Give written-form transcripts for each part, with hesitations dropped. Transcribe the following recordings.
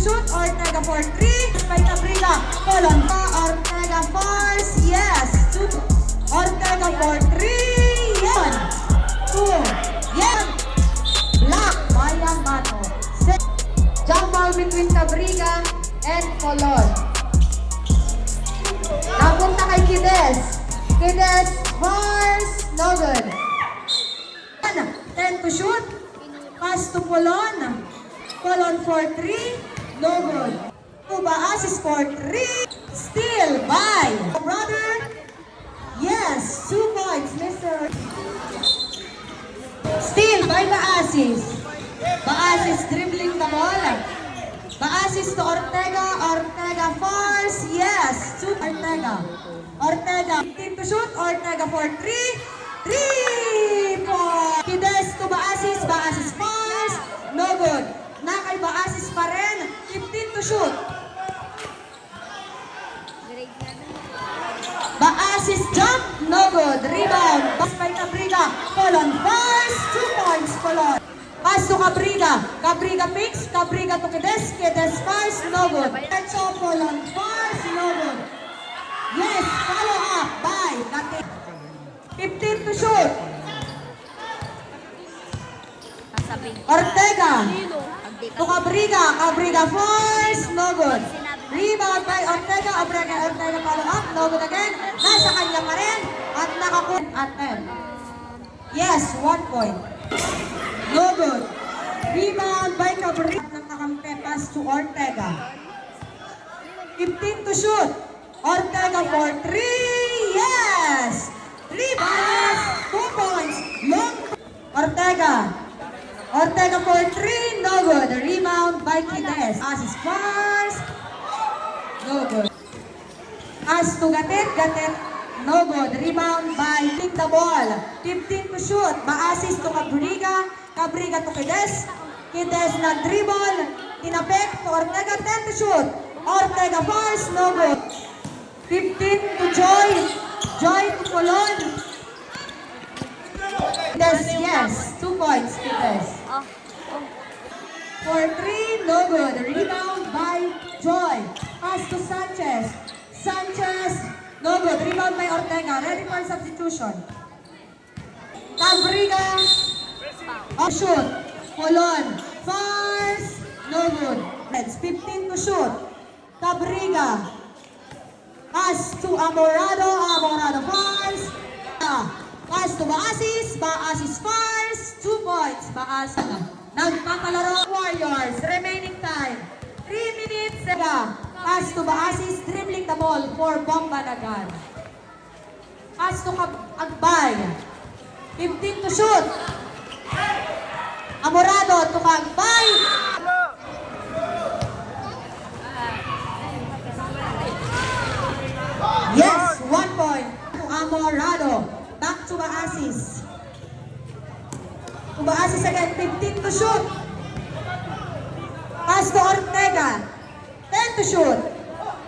shoot, Ortega for 3. By Cabrera, Colon. Ortega fires, yes. 2. Ortega for 3. Yes. 2. Yes. Black, Bayan Mato. Jump ball between Cabrera and Colon. Napunta kay Kides. Kides fires, no good. 10 to shoot. Pass to Colon. Colon for 3. No good. Tuba assist for 3. Steal by brother. Yes, 2 points, Mr. Steal by Baasis. Baasis dribbling the ball. Baasis to Ortega. Ortega fires. Yes, 2 Ortega. Ortega 15 to shoot. Ortega for 3. 3 points. Kides to Baasis. Baasis fires. No good. Nakay Baasis pa rin. 15 to shoot. Baasis jump. No good. Rebound. Pass by Cabrera. Colon fires. 2 points. Colon. Pass to Cabrera. Cabrera picks. Cabrera to Kides. Kides fires. No good. Petso. Colon fires. No good. Yes. Follow up by Kate. 15 to shoot. Ortega. To Cabrera. Cabrera fires. No good. Rebound by Ortega. Ortega follow up. No good again. Nasa kanya pa rin. At nakakut at 10. Yes, 1 point. No good. Rebound by Cabrera. Nakakampi pass to Ortega. 15 to shoot. Ortega for 3. Yes. Rebound. 2 points. Long. Ortega. Ortega for 3. No good. Rebound by Kides. Assist pass. No good. Pass to Gatet. Gatet. No good. Rebound by Pick the ball. 15 to shoot. Ba-assist to Cabrera. Cabrera to Kides. Kides nag-dribble. Tinapek to Ortega. 10 to shoot. Ortega fires. No good. 15 to Joy. Joy to Colon. Kides, yes. 2 points. Kides. For 3. No good. Rebound by Joy. Pass to Sanchez. Sanchez. No good. Rebound by Ortega. Ready for substitution. Cabrera. Oh, shoot. Colon. Fires. No good. 15 to shoot. Cabrera. Pass to Amorado. Amorado fires. Pass to Baasis. Baasis fires. 2 points. Baasis. Nagpapalaro. Warriors. Remaining time. 3 minutes. Pass to Baasis. Dribbling the ball for Bombanagan. Pass to Agbay. 15 to shoot. Amorado to Agbay. Yes, 1 point to Amorado. Back to Baasis. To Baasis again. 15 to shoot. Pass to Ortega. 10 to shoot.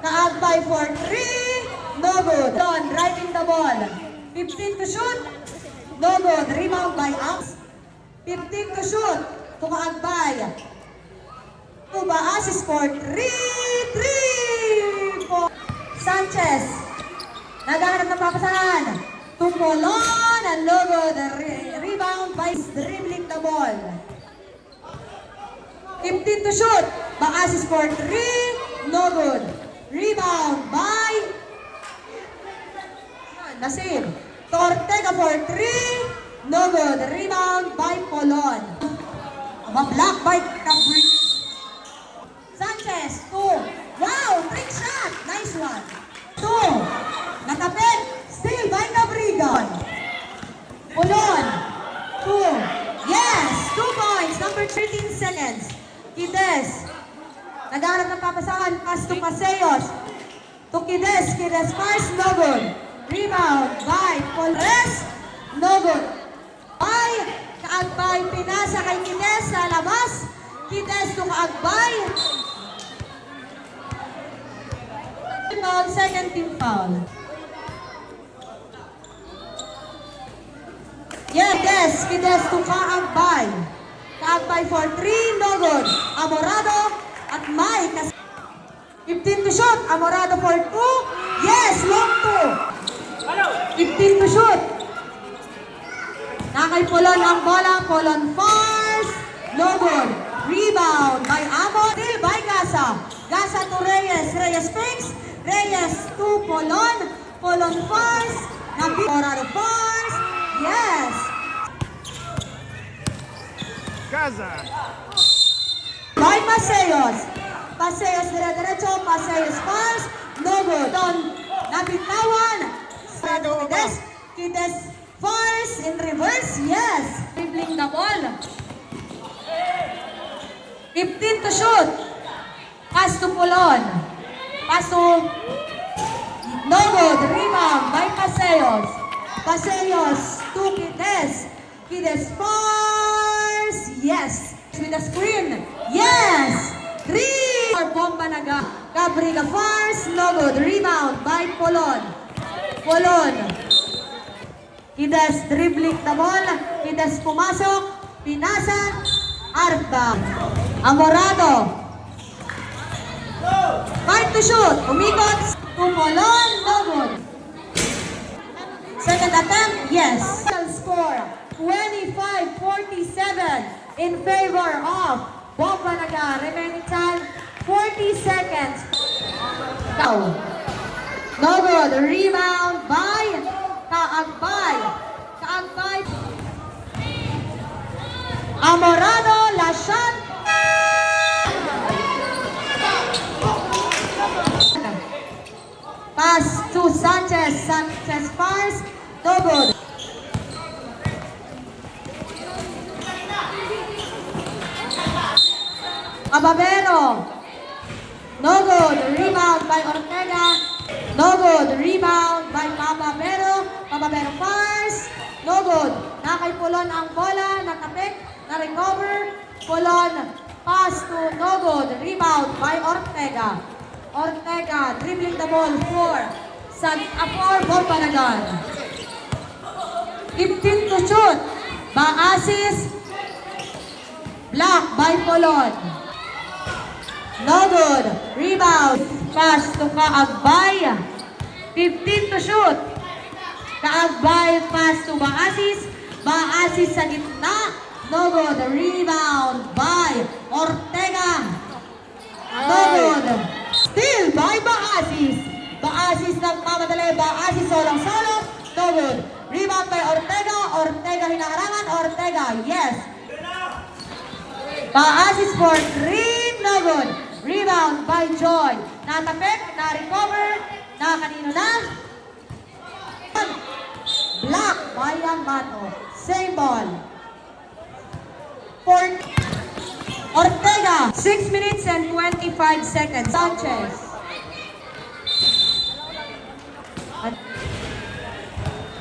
Kaagbay for 3. No good. Don driving the ball. 15 to shoot. No good. Rebound by Ax. 15 to shoot. To Kaagbay. To Baasis for 3. 3. Sanchez. Naghahanap ng papasahan. To Colon. And no good. Rebound by dribbling the ball. 15 to shoot. Baasis for 3. No good. Rebound by Nasir. To Ortega for 3. No good. Rebound by Colon. Mablock by Cabrera. Sanchez. 2. Wow! Trick shot. Nice one. 2. Nakapit. Still by Cabrera. Colon. 2. Yes. 2 points. Number 13 seconds. Kides. Nagharap ng papasahan. Pass to Paseos. To Kides. Kides fires. No good. Rebound by Polres. No good. By Kaagbay. Pinasa kay Kides sa labas. Kides to Kaagbay. Foul. Second team foul. Yes. Kides to Kaagbay. Kaagbay for 3. No good. Amorado. At Mike, 15 to shoot. Amorado for 2. Yes, long 2. 15 to shoot. Nakay Polon ang bola. Polon fires. No good. Rebound by Amo. Still by Gasa. Gasa to Reyes. Reyes fakes. Reyes to Polon. Polon fires. Amorado fires. Yes. Gaza. By Paseos. Paseos dire-diretso. Paseos fires. No good. Don nabitawan. Kides fires in reverse. Yes. Dribbling the ball. 15 to shoot. Pass to Polon. Pass to no good. Rebound by Paseos. Paseos to Kides. Kides fires. Yes. With the screen. Yes. 3. Or bomba naga. Gabriela fires. No good. Rebound by Polon. Polon. Kides dribbling the ball. Kides pumasok. Pinasa. Arba. Amorado. 5 to shoot. Umikot. To Polon. No good. Second attempt. Yes. Score. 25-47 in favor of Bomba Naga. Remaining time 40 seconds. Go. No good. Rebound by Kaagbay. Kaagbay. Amorado. Lashan. Pass to Sanchez. Sanchez fires. No good. Ababero. No good. Rebound by Ortega. No good. Rebound by Pababero. Pababero fires. No good. Nakay Polon ang bola. Nakapik. Na-recover. Polon. Pass to no good. Rebound by Ortega. Ortega dribbling the ball for Bomba Naga. 15 to shoot. Baasis. Block by Polon. No good. Rebound. Pass to Kaagbay. 15 to shoot. Kaagbay pass to Baasis. Baasis sa gitna. No good. Rebound by Ortega. No good. Still by Baasis. Baasis nagmamadali. Baasis solong-solo. No good. Rebound by Ortega. Ortega hinaharangan. Ortega. Yes. Baasis for 3. No good. Rebound by Joy. Natapik, na-recover, na kanino na? Block by Yamato. Same ball. For Ortega, 6 minutes and 25 seconds. Sanchez.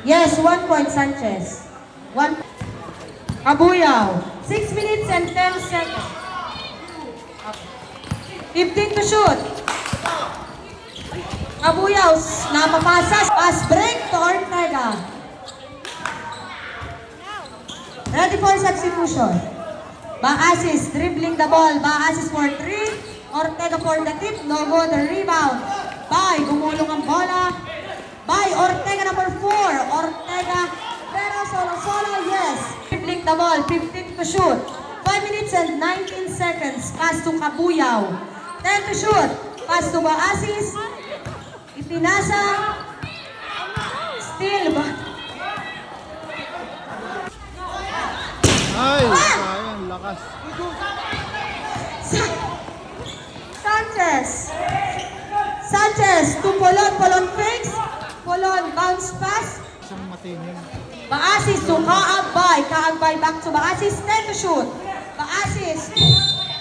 Yes, 1 point Sanchez. 1. Abuyaw, 6 minutes and 10 seconds. 15 to shoot. Abuyaw, napapasas. Pass break to Ortega. Ready for substitution. Baasis dribbling the ball. Baasis for 3. Ortega for the tip. No good. Rebound. By gumulong ang bola. By Ortega number 4. Ortega. Pero solo. Yes. Dribbling the ball. 15 to shoot. 5 minutes and 19 seconds. Pass to Kabuyaw. 10 to shoot. Pass to Baasis. Ipinasa. Still ba? Ay, sayang, lakas. Sanchez to Polon. Polon fakes. Polon bounce pass. Isang matinin. Baasis to Kaagbay. Kaagbay back to Baasis. 10 to shoot. Baasis.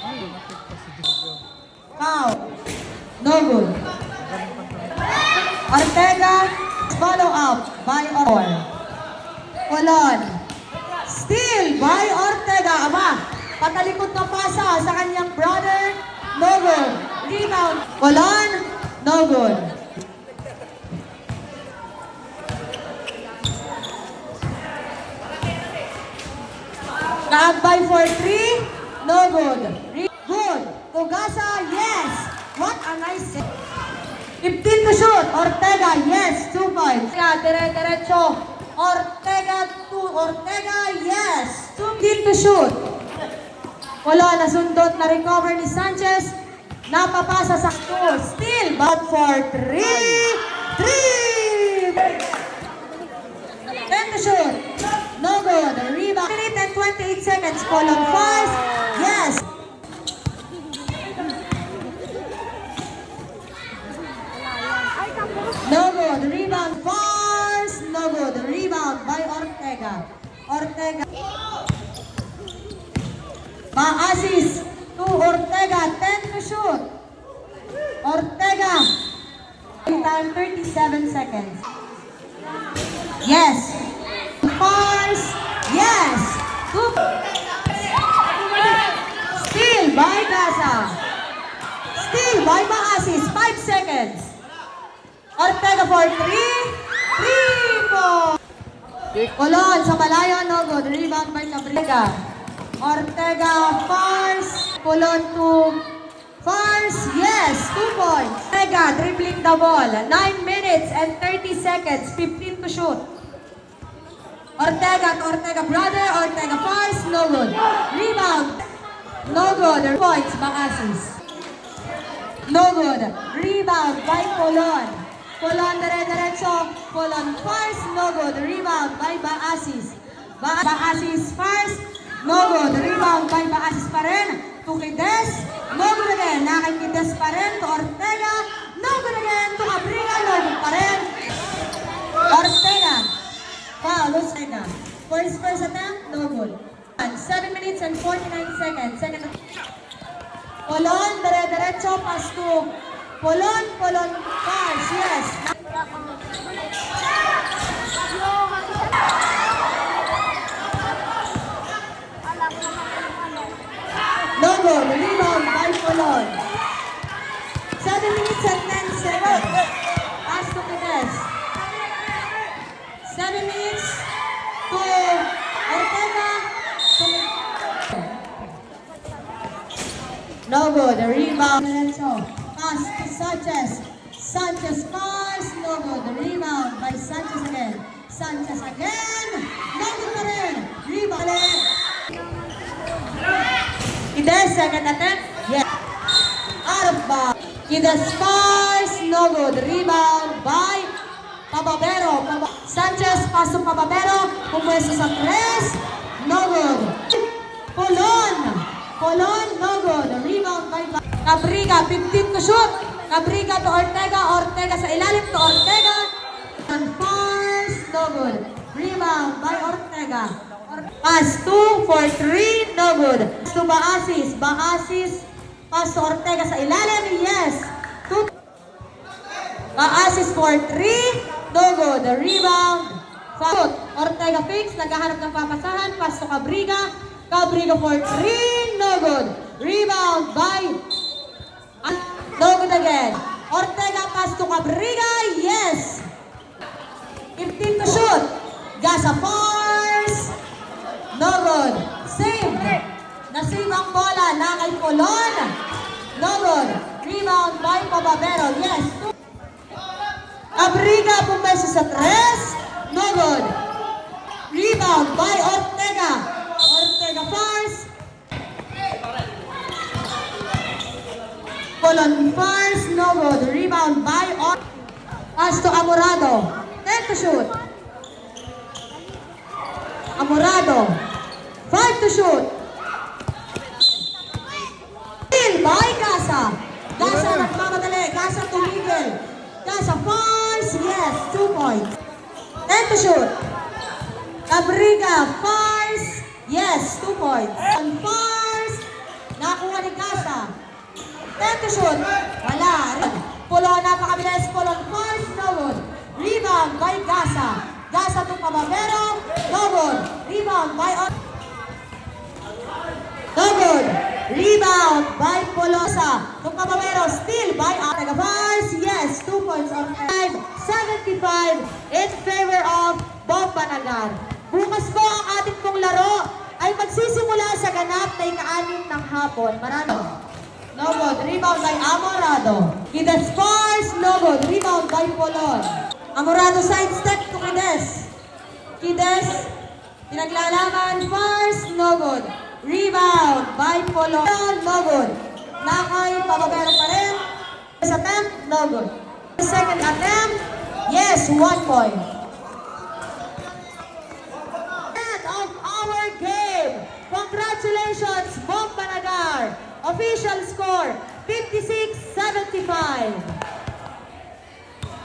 Ay, lumapit pa si Diego. Foul. No good. Ortega. Follow up by Polon. Still by Ortega. Aba, patalikod na pasa sa kanyang brother. No good. Rebound. Polon. No good. Kaagbay for 3. No good. Good. To Gasa, yes. What a nice set. 15 to shoot. Ortega, yes. 2 points. Dire-diretso. Ortega, yes. 15 to shoot. Wala, nasundot na recover ni Sanchez. Napapasa sa 2. Still, but for 3. 3. 10 to shoot. No good. Rebound. 1 minute and 28 seconds. Colon fast. Yes. No good. Rebound. Fast. No good. Rebound by Ortega. Ortega. Ma-assist to Ortega. 10 to shoot. Ortega. Time 37 seconds. Yes. Pass. Yes. Good. Steal by Gaza. Steal by Ma-assist. 5 seconds. Ortega for 3. 3 po. Colon sa malayo. No good. Rebound by Cabrera. Ortega first. Colon to first. Yes. 2 points. Ortega dribbling the ball. 9 minutes and 30 seconds. 15 to shoot. Ortega to Ortega brother. Ortega first. No good. Rebound. No good. Points. Ma-assist. No good. Rebound by Colon. Colon dire-diretso. Colon first. No good. Rebound by Ma-assist. Ma-assist first. No good. Rebound by Ma-assist pa rin. To Kides. No good again. Nakikides pa rin. To Ortega. No good again. To Cabrera. No good pa rin. Ortega. Foul. Ortega. For his first attempt. No good. 7 minutes and 49 seconds. Second attempt. Polon, dire-diretso, pass to Polon, pass, yes. No goal, rebound by Polon. 7 minutes and 10 seconds. Pass to Kides. 7 minutes to Ortega. No good. Rebound. Pass to Sanchez. Sanchez pass. No good. Rebound by Sanchez again. Sanchez again. No good pa rin. Rebound. Kides, second attempt. Yes. Out of bounds. Kides pass. No good. Rebound by Pababero. Sanchez pass to Pababero. Pumwesto sa 3. No good. Colon, no good. Rebound by Cabrera, 15 to shoot. Cabrera to Ortega. Ortega sa ilalim to Ortega. And pass, no good. Rebound by Ortega. Pass 2 for 3, no good. Pass to Ba-assist. Pass to Ortega sa ilalim, yes. 2. Ba-assist for 3, no good. Rebound. Foul. Ortega fix, naghahanap ng papasahan. Pass to Cabrera. Cabrera for 3, no good. Rebound by, no good again. Ortega pass to Cabrera, yes. 15 to shoot. Gasa force, no good. Save. Nasave ang bola na kay Colon. No good. Rebound by Pababero, yes. Cabrera pumeso sa 3, no good. Rebound by Ortega. Ortega first. Colon first, no good. Rebound by pass to Amorado. 10 to shoot. Amorado. 5 to shoot. Steal by Gasa. Gasa nagmamadali. Gasa tumigil. Gasa first, yes. 2 points. 10 to shoot. Cabrera first. Yes, 2 points. On first, nakuha ni Gasa. 10 to shoot. Wala. Polon, napakabilis. Polon first, no good. Rebound by Gasa. Gasa to Pababero, no good. Rebound by no good. Rebound by Polosa. To Pababero, still by Ortega first. Yes, 2 points on 5-75 in favor of Bob Banagar. Bukas po ang ating pong laro ay magsisimula sa ganap na ika-6 ng hapon. No good. Rebound by Amorado. Kides Fars. No good. Rebound by Polon. Amorado side step to Kides. Kides. Pinaglalaban. Fars. No good. Rebound by Polon. No good. Nakay. Pababero pa rin. First attempt. No good. Second attempt. Yes, 1 point. End of our game. Congratulations, Bong Panagar. Official score, 56-75.